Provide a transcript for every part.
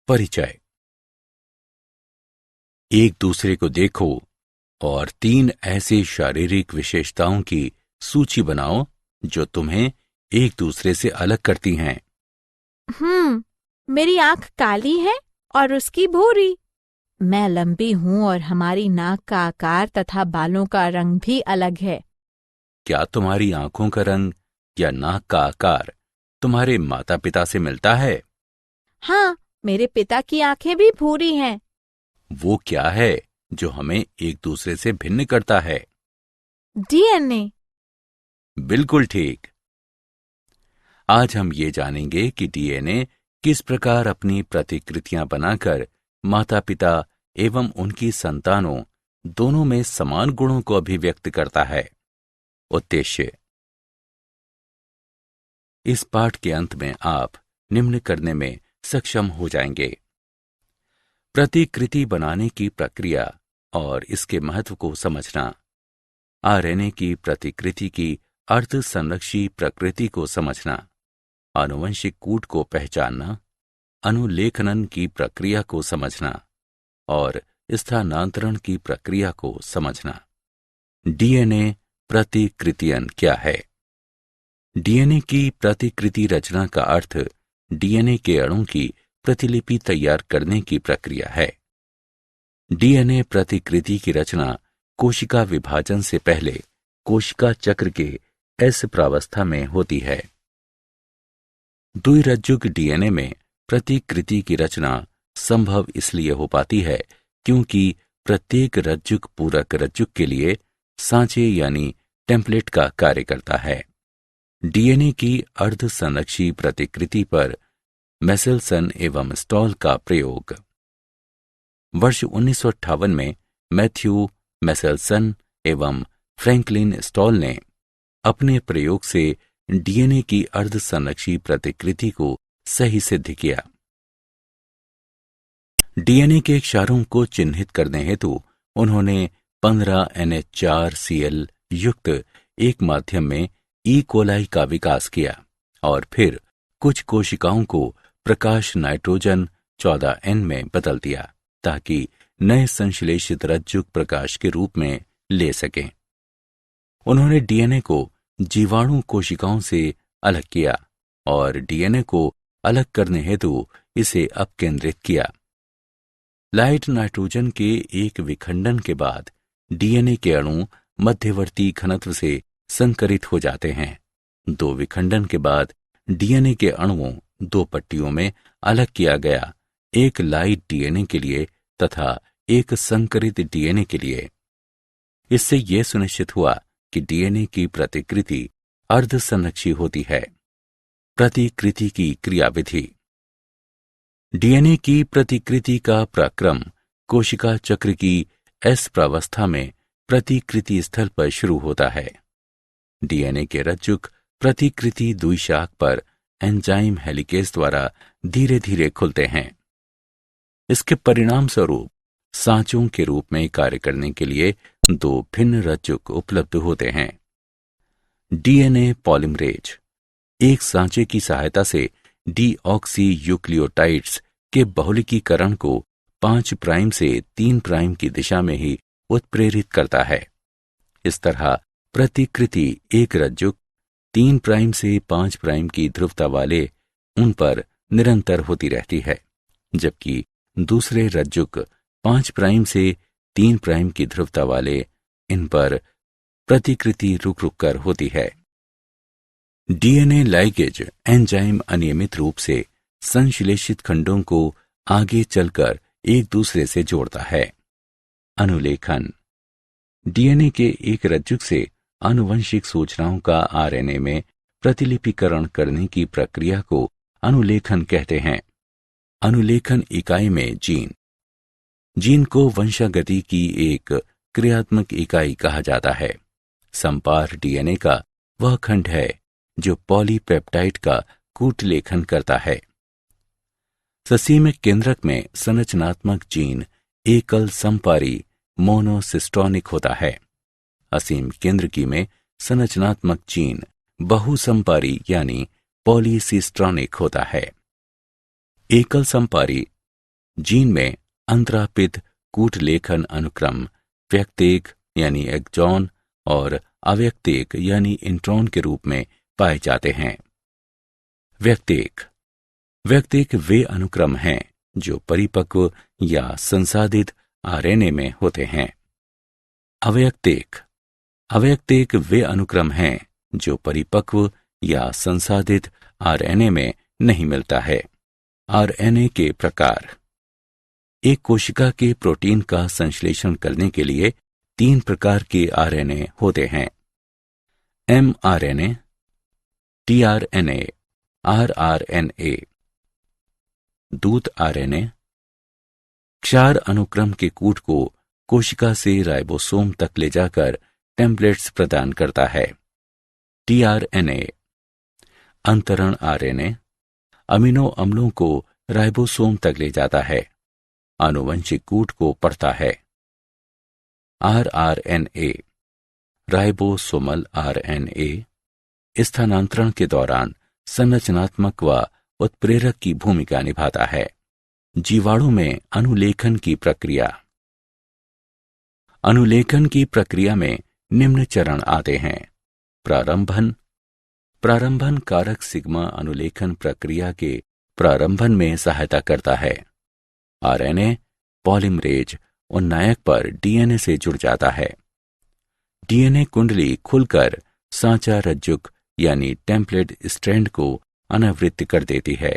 परिचय। एक दूसरे को देखो और 3 ऐसी शारीरिक विशेषताओं की सूची बनाओ जो तुम्हें एक दूसरे से अलग करती हैं। मेरी आंख काली है और उसकी भूरी। मैं लंबी हूँ और हमारी नाक का आकार तथा बालों का रंग भी अलग है। क्या तुम्हारी आंखों का रंग या नाक का आकार तुम्हारे माता पिता से मिलता है? हाँ, मेरे पिता की आंखें भी भूरी हैं। वो क्या है जो हमें एक दूसरे से भिन्न करता है? डीएनए। बिल्कुल ठीक। आज हम ये जानेंगे कि डीएनए किस प्रकार अपनी प्रतिकृतियां बनाकर माता पिता एवं उनकी संतानों दोनों में समान गुणों को अभिव्यक्त करता है। उद्देश्य। इस पाठ के अंत में आप निम्न करने में सक्षम हो जाएंगे: प्रतिकृति बनाने की प्रक्रिया और इसके महत्व को समझना, आरएनए की प्रतिकृति की अर्ध संरक्षी प्रकृति को समझना, आनुवंशिक कूट को पहचानना, अनुलेखनन की प्रक्रिया को समझना और स्थानांतरण की प्रक्रिया को समझना। डीएनए प्रतिकृतियन क्या है? डीएनए की प्रतिकृति रचना का अर्थ डीएनए के अणु की प्रतिलिपि तैयार करने की प्रक्रिया है। डीएनए प्रतिकृति की रचना कोशिका विभाजन से पहले कोशिका चक्र के एस प्रावस्था में होती है। द्विरज्जुक डीएनए में प्रतिकृति की रचना संभव इसलिए हो पाती है क्योंकि प्रत्येक रज्जुक पूरक रज्जुक के लिए सांचे यानी टेम्पलेट का कार्य करता है। डीएनए की अर्ध संरक्षी प्रतिकृति पर मेसेल्सन एवं स्टॉल का प्रयोग। वर्ष 1958 में मैथ्यू मेसेल्सन एवं फ्रैंकलिन स्टॉल ने अपने प्रयोग से डीएनए की अर्ध संरक्षी प्रतिकृति को सही सिद्ध किया। डीएनए के क्षारों को चिन्हित करने हेतु उन्होंने 15 NH4Cl युक्त एक माध्यम में ई कोलाई का विकास किया और फिर कुछ कोशिकाओं को प्रकाश नाइट्रोजन 14N में बदल दिया ताकि नए संश्लेषित रज्जुक प्रकाश के रूप में ले सकें। उन्होंने डीएनए को जीवाणु कोशिकाओं से अलग किया और डीएनए को अलग करने हेतु इसे अपकेंद्रित किया। लाइट नाइट्रोजन के एक विखंडन के बाद डीएनए के अणु मध्यवर्ती घनत्व से संकरित हो जाते हैं। 2 विखंडन के बाद डीएनए के अणुओं 2 पट्टियों में अलग किया गया, एक लाइट डीएनए के लिए तथा एक संकरित डीएनए के लिए। इससे यह सुनिश्चित हुआ कि डीएनए की प्रतिकृति अर्ध संरक्षी होती है। प्रतिकृति की क्रियाविधि। डीएनए की प्रतिकृति का प्रक्रम कोशिका चक्र की एस प्रावस्था में प्रतिकृति स्थल पर शुरू होता है। डीएनए के रज्जुक प्रतिकृति द्विशाख पर एंजाइम हेलिकेज द्वारा धीरे धीरे खुलते हैं। इसके परिणाम स्वरूप सांचों के रूप में कार्य करने के लिए 2 भिन्न रज्जुक उपलब्ध होते हैं। डीएनए पॉलिमरेज एक सांचे की सहायता से डीऑक्सी यूक्लियोटाइड्स के बहुलकीकरण को 5 प्राइम से 3 प्राइम की दिशा में ही उत्प्रेरित करता है। इस तरह प्रतिकृति एक रज्जुक 3 प्राइम से 5 प्राइम की ध्रुवता वाले उन पर निरंतर होती रहती है, जबकि दूसरे रज्जुक 5 प्राइम से 3 प्राइम की ध्रुवता वाले इन पर प्रतिकृति रुक रुक कर होती है। डीएनए लाइगेज एंजाइम अनियमित रूप से संश्लेषित खंडों को आगे चलकर एक दूसरे से जोड़ता है। अनुलेखन डीएनए के एक रज्जुक से आनुवंशिक सूचनाओं का आरएनए में प्रतिलिपिकरण करने की प्रक्रिया को अनुलेखन कहते हैं। अनुलेखन इकाई में जीन को वंशागति की एक क्रियात्मक इकाई कहा जाता है। संपार डीएनए का वह खंड है जो पॉलीपेप्टाइड का कूटलेखन करता है। ससीमिक केंद्रक में संरचनात्मक जीन एकल संपारी मोनोसिस्टोनिक होता है। असीम केंद्रकी में संरचनात्मक जीन बहुसंपारी यानी पॉलीसिस्ट्रॉनिक होता है। एकल संपारी जीन में अंतरापित कूटलेखन अनुक्रम व्यक्तेक यानी एक्सॉन और अव्यक्तेक यानी इंट्रॉन के रूप में पाए जाते हैं। व्यक्तेक वे अनुक्रम हैं जो परिपक्व या संसाधित आरएनए में होते हैं। अव्यक्तेक वे अनुक्रम हैं जो परिपक्व या संसाधित आरएनए में नहीं मिलता है। आरएनए के प्रकार। एक कोशिका के प्रोटीन का संश्लेषण करने के लिए 3 प्रकार के आरएनए होते हैं: mRNA, tRNA, rRNA। दूत आरएनए क्षार अनुक्रम के कूट को कोशिका से राइबोसोम तक ले जाकर टेम्पलेट्स प्रदान करता है। tRNA अंतरण आरएनए अमीनो अम्लों को राइबोसोम तक ले जाता है, आनुवंशिक कूट को पढ़ता है। rRNA राइबोसोमल आरएनए स्थानांतरण के दौरान संरचनात्मक व उत्प्रेरक की भूमिका निभाता है। जीवाणु में अनुलेखन की प्रक्रिया। अनुलेखन की प्रक्रिया में निम्न चरण आते हैं: प्रारंभन कारक सिग्मा अनुलेखन प्रक्रिया के प्रारंभन में सहायता करता है। आरएनए पॉलीमरेज उन्नायक पर डीएनए से जुड़ जाता है। डीएनए कुंडली खुलकर सांचा रज्जुक यानी टेम्पलेट स्ट्रैंड को अनावृत कर देती है।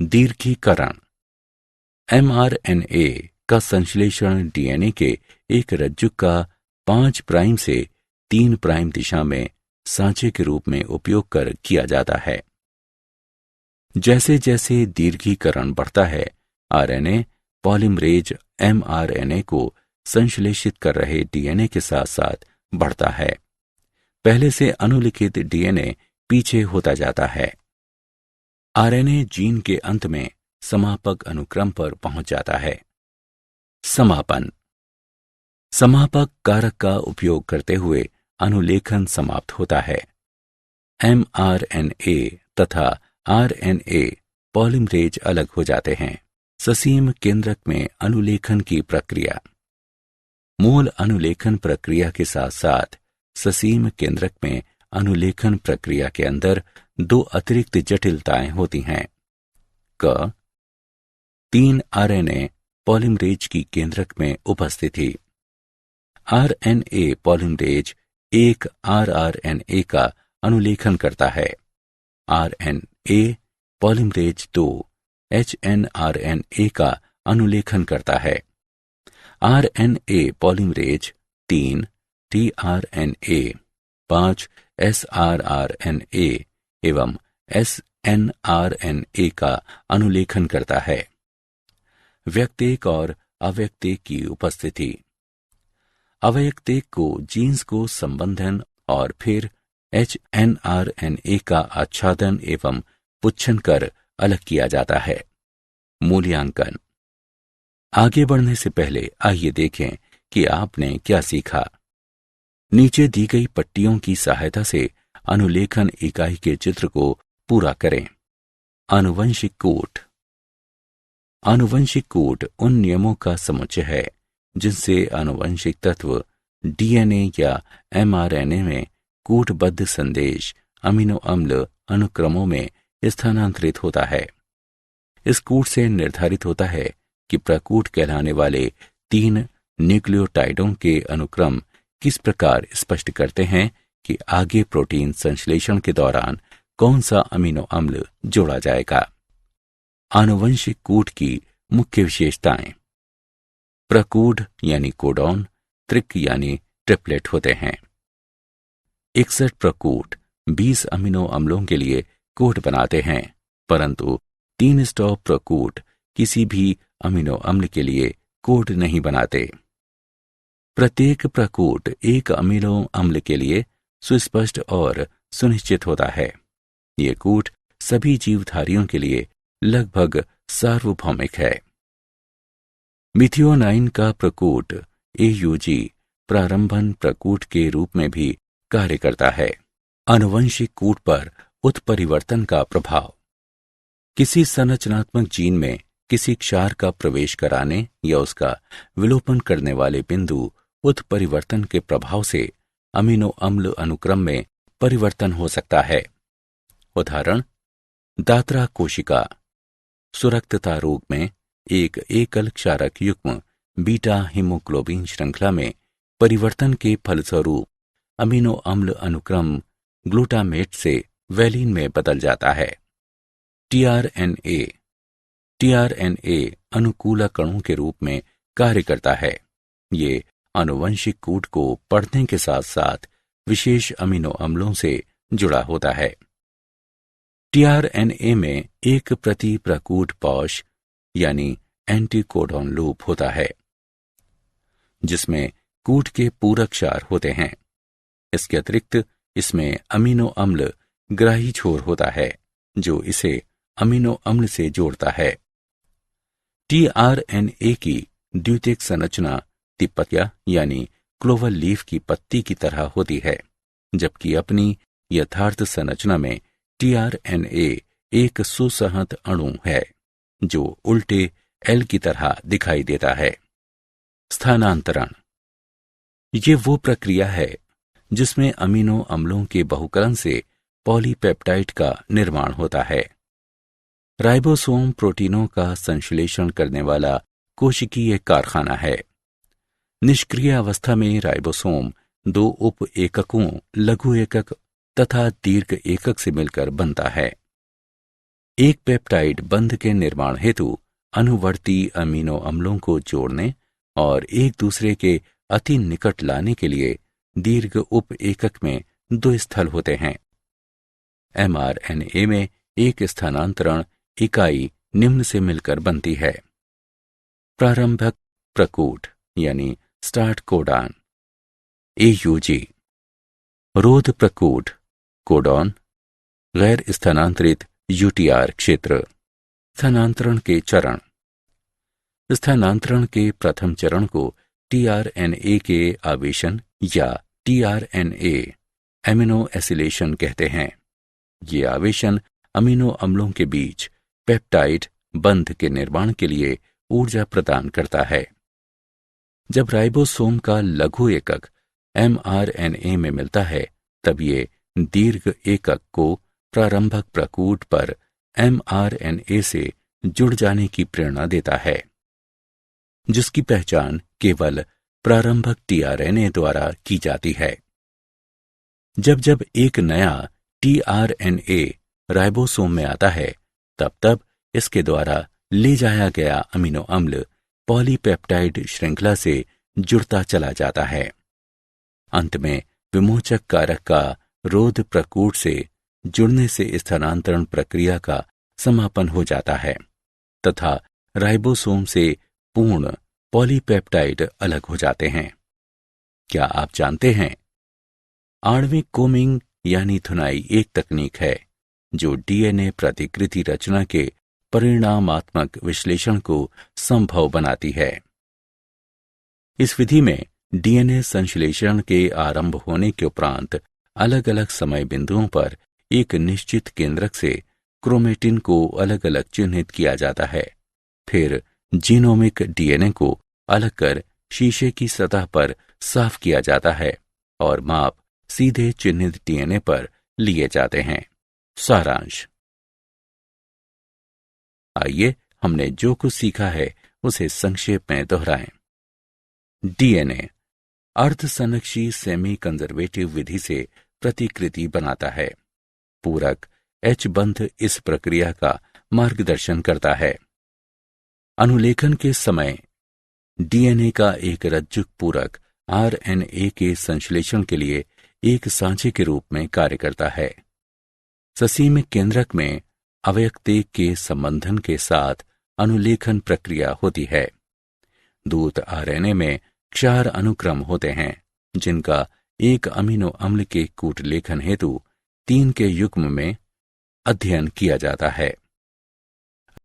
दीर्घीकरण mRNA का संश्लेषण डीएनए के एक रज्जुक का 5 प्राइम से 3 प्राइम दिशा में सांचे के रूप में उपयोग कर किया जाता है। जैसे जैसे दीर्घीकरण बढ़ता है, आरएनए पॉलीमरेज mRNA को संश्लेषित कर रहे डीएनए के साथ साथ बढ़ता है। पहले से अनुलिखित डीएनए पीछे होता जाता है। आरएनए जीन के अंत में समापक अनुक्रम पर पहुंच जाता है। समापक कारक का उपयोग करते हुए अनुलेखन समाप्त होता है। mRNA तथा आरएनए पॉलीमरेज अलग हो जाते हैं। ससीम केंद्रक में अनुलेखन की प्रक्रिया। मूल अनुलेखन प्रक्रिया के साथ साथ ससीम केंद्रक में अनुलेखन प्रक्रिया के अंदर 2 अतिरिक्त जटिलताएं होती हैं। 3 आरएनए पॉलीमरेज की केंद्रक में उपस्थिति। आरएनए पॉलीमरेज 1 rRNA का अनुलेखन करता है। आरएनए पॉलीमरेज 2 hnRNA का अनुलेखन करता है। आरएनए पॉलीमरेज 3 tRNA, 5 srRNA एवं snRNA का अनुलेखन करता है। व्यक्तेक और अव्यक्तेक की उपस्थिति। अव्यक्तेक को जीन्स को संबंधन और फिर hnRNA का आच्छादन एवं पुच्छन कर अलग किया जाता है। मूल्यांकन। आगे बढ़ने से पहले आइए देखें कि आपने क्या सीखा। नीचे दी गई पट्टियों की सहायता से अनुलेखन इकाई के चित्र को पूरा करें। आनुवंशिक कूट। आनुवंशिक कूट उन नियमों का समुच्चय है जिनसे आनुवंशिक तत्व डीएनए या mRNA में कूटबद्ध संदेश अमीनो अम्ल अनुक्रमों में स्थानांतरित होता है। इस कूट से निर्धारित होता है कि प्रकूट कहलाने वाले 3 न्यूक्लियोटाइडों के अनुक्रम किस प्रकार स्पष्ट करते हैं कि आगे प्रोटीन संश्लेषण के दौरान कौन सा अमीनो अम्ल जोड़ा जाएगा। आनुवंशिक कूट की मुख्य विशेषताएं। प्रकूट यानी कोडॉन, त्रिक यानी ट्रिपलेट होते हैं। 61 प्रकूट 20 अमीनो अम्लों के लिए कोड बनाते हैं, परंतु 3 स्टॉप प्रकूट किसी भी अमीनो अम्ल के लिए कोड नहीं बनाते। प्रत्येक प्रकूट एक अमीनो अम्ल के लिए सुस्पष्ट और सुनिश्चित होता है। ये कूट सभी जीवधारियों के लिए लगभग सार्वभौमिक है। मिथियोनाइन का प्रकूट AUG प्रारंभन प्रकूट के रूप में भी कार्य करता है। आनुवंशिक कूट पर उत्परिवर्तन का प्रभाव। किसी संरचनात्मक जीन में किसी क्षार का प्रवेश कराने या उसका विलोपन करने वाले बिंदु उत्परिवर्तन के प्रभाव से अमीनो अम्ल अनुक्रम में परिवर्तन हो सकता है। उदाहरण, दात्रा कोशिका। सुरक्तता रोग में एक एकल क्षारक युग्म बीटा हीमोग्लोबिन श्रृंखला में परिवर्तन के फलस्वरूप अमीनो अम्ल अनुक्रम ग्लूटामेट से वैलिन में बदल जाता है। टीआरएनए अनुकूलक कणों के रूप में कार्य करता है। ये आनुवंशिक कूट को पढ़ने के साथ साथ विशेष अमीनो अम्लों से जुड़ा होता है। टीआरएनए में एक प्रति प्रकूट पौष यानी एंटीकोडॉन लूप होता है, जिसमें कूट के पूरक क्षार होते हैं। इसके अतिरिक्त इसमें अमीनो अम्ल ग्राही छोर होता है, जो इसे अमीनो अम्ल से जोड़ता है। टीआरएनए की द्वितीयक संरचना तिपतिया यानी क्लोवर लीफ की पत्ती की तरह होती है, जबकि अपनी यथार्थ संरचना में टीआरएनए एक सुसंहत अणु है जो उल्टे एल की तरह दिखाई देता है। स्थानांतरण ये वो प्रक्रिया है जिसमें अमीनो अम्लों के बहुकरण से पॉलीपेप्टाइड का निर्माण होता है। राइबोसोम प्रोटीनों का संश्लेषण करने वाला कोशिकीय कारखाना है। निष्क्रिय अवस्था में राइबोसोम दो उप एककों लघु एकक तथा दीर्घ एकक से मिलकर बनता है। एक पेप्टाइड बंध के निर्माण हेतु अनुवर्ती अमीनो अम्लों को जोड़ने और एक दूसरे के अति निकट लाने के लिए दीर्घ उप एकक में दो स्थल होते हैं। एमआरएनए में एक स्थानांतरण इकाई निम्न से मिलकर बनती है। प्रारंभक प्रकूट यानी स्टार्ट कोडान एयूजी, रोध प्रकूट कोडॉन, गैर स्थानांतरित यूटीआर क्षेत्र। स्थानांतरण के चरण। स्थानांतरण के प्रथम चरण को टीआरएनए के आवेशन या टीआरएनए एमिनो एसिलेशन कहते हैं। ये आवेशन अमीनो अम्लों के बीच पेप्टाइड बंध के निर्माण के लिए ऊर्जा प्रदान करता है। जब राइबोसोम का लघु एकक एमआरएनए में मिलता है, तब ये दीर्घ एकक को प्रारंभक प्रकूट पर एमआरएनए से जुड़ जाने की प्रेरणा देता है, जिसकी पहचान केवल प्रारंभक टीआरएनए द्वारा की जाती है। जब जब एक नया टीआरएनए राइबोसोम में आता है, तब तब इसके द्वारा ले जाया गया अमीनो अम्ल पॉलीपेप्टाइड श्रृंखला से जुड़ता चला जाता है। अंत में विमोचक कारक का रोध प्रकूट से जुड़ने से स्थानांतरण प्रक्रिया का समापन हो जाता है तथा राइबोसोम से पूर्ण पॉलीपेप्टाइड अलग हो जाते हैं। क्या आप जानते हैं, आणविक कोमिंग यानी धुनाई एक तकनीक है जो डीएनए प्रतिकृति रचना के परिणामात्मक विश्लेषण को संभव बनाती है। इस विधि में डीएनए संश्लेषण के आरंभ होने के उपरांत अलग अलग समय बिंदुओं पर एक निश्चित केंद्रक से क्रोमेटिन को अलग अलग चिन्हित किया जाता है। फिर जीनोमिक डीएनए को अलग कर शीशे की सतह पर साफ किया जाता है और माप सीधे चिन्हित डीएनए पर लिए जाते हैं। सारांश। आइए हमने जो कुछ सीखा है उसे संक्षेप में दोहराएं। डीएनए अर्धसंरक्षी सेमी कंजर्वेटिव विधि से प्रतिकृति बनाता है। पूरक एच बंध इस प्रक्रिया का मार्गदर्शन करता है। अनुलेखन के समय डीएनए का एक रज्जुक पूरक आरएनए के संश्लेषण के लिए एक सांचे के रूप में कार्य करता है। ससीमिक केंद्रक में अवयक्तेक के संबंधन के साथ अनुलेखन प्रक्रिया होती है। दूत आरएनए में क्षार अनुक्रम होते हैं, जिनका एक अमीनो अम्ल के कूट लेखन हेतु 3 के युग्म में अध्ययन किया जाता है।